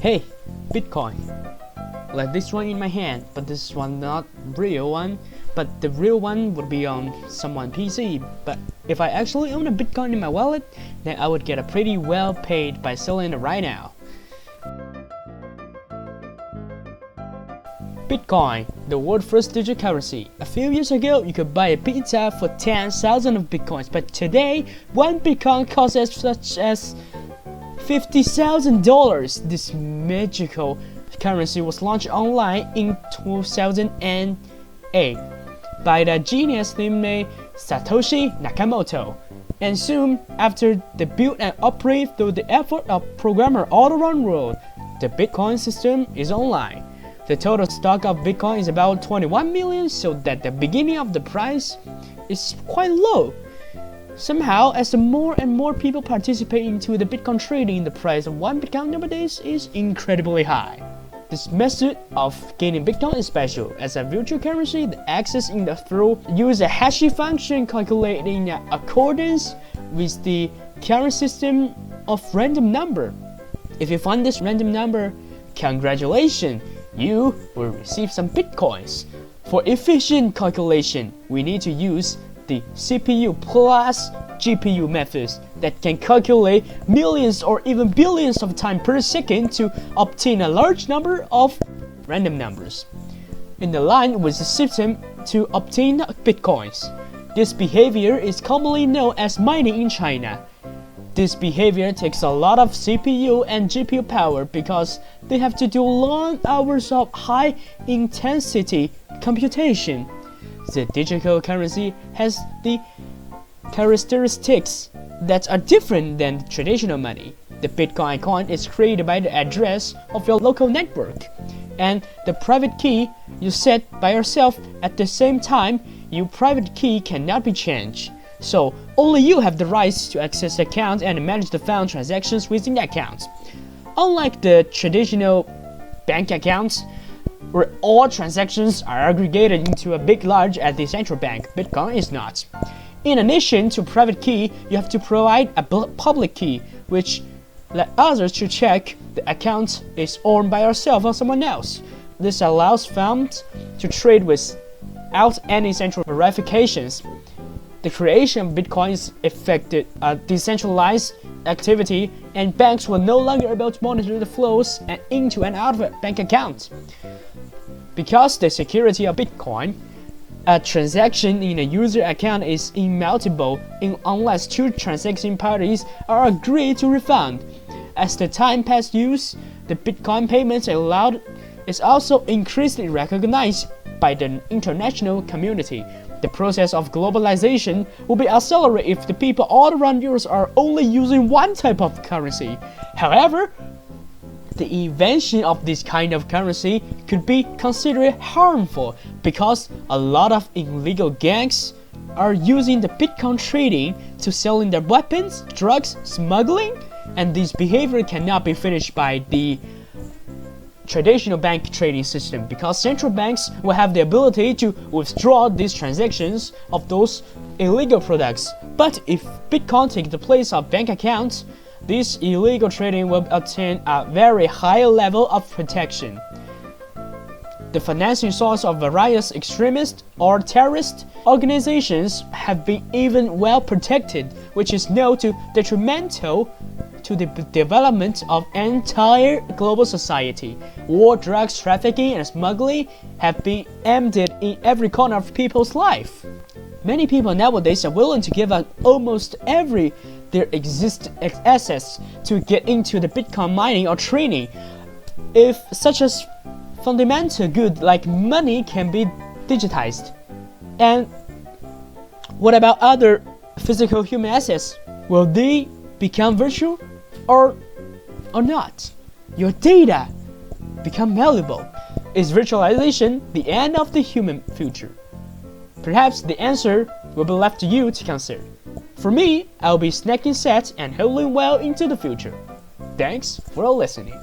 Hey, Bitcoin. Like this one in my hand, but this one not real one. But the real one would be on someone's PC. But if I actually own a Bitcoin in my wallet, then I would get a pretty well paid by selling it right now. Bitcoin, the world's first digital currency. A few years ago, you could buy a pizza for 10,000 of Bitcoins, but today, one Bitcoin costs as such as $50,000. This magical currency was launched online in 2008 by the genius named Satoshi Nakamoto. And soon after the build and operate through the effort of programmers all around the world, the Bitcoin system is online. The total stock of Bitcoin is about 21 million, so that the beginning of the price is quite low. Somehow, as more and more people participate into the Bitcoin trading, the price of one Bitcoin nowadays is incredibly high. This method of gaining Bitcoin is special. As a virtual currency, the access in the through use a hashing function calculating in accordance with the current system of random number. If you find this random number, congratulations! You will receive some Bitcoins. For efficient calculation, we need to use the CPU plus GPU methods that can calculate millions or even billions of times per second to obtain a large number of random numbers in line with the system to obtain Bitcoins. This behavior is commonly known as mining in China. This behavior takes a lot of CPU and GPU power because they have to do long hours of high-intensity computation. The digital currency has the characteristics that are different than traditional money. The Bitcoin coin is created by the address of your local network, and the private key you set by yourself at the same time. Your private key cannot be changed. So only you have the rights to access the account and manage the fund transactions within the account. Unlike the traditional bank accounts, where all transactions are aggregated into a big large at the central bank, Bitcoin is not. In addition to private key, you have to provide a public key, which let others to check the account is owned by yourself or someone else. This allows funds to trade without any central verifications. The creation of Bitcoin is affected a decentralized activity, and banks will no longer be able to monitor the flows into and out of a bank account. Because the security of Bitcoin, a transaction in a user account is immutable unless two transacting parties are agreed to refund. As the time past use, the Bitcoin payments allowed is also increasingly recognized by the international community. The process of globalization will be accelerated if the people all around Europe are only using one type of currency. However, the invention of this kind of currency could be considered harmful because a lot of illegal gangs are using the Bitcoin trading to selling their weapons, drugs, smuggling, and this behavior cannot be finished by the traditional bank trading system because central banks will have the ability to withdraw these transactions of those illegal products. But if Bitcoin takes the place of bank accounts, this illegal trading will obtain a very high level of protection. The financing source of various extremist or terrorist organizations have been even well protected, which is known to detrimental to the development of entire global society. War, drugs, trafficking, and smuggling have been aimed in every corner of people's life. Many people nowadays are willing to give up almost their existing assets to get into the Bitcoin mining or trading. If such as fundamental good like money can be digitized. And what about other physical human assets? Will they become virtual or not? Your data become malleable. Is virtualization the end of the human future? Perhaps the answer will be left to you to consider. For me, I'll be snacking set and holding well into the future. Thanks for listening.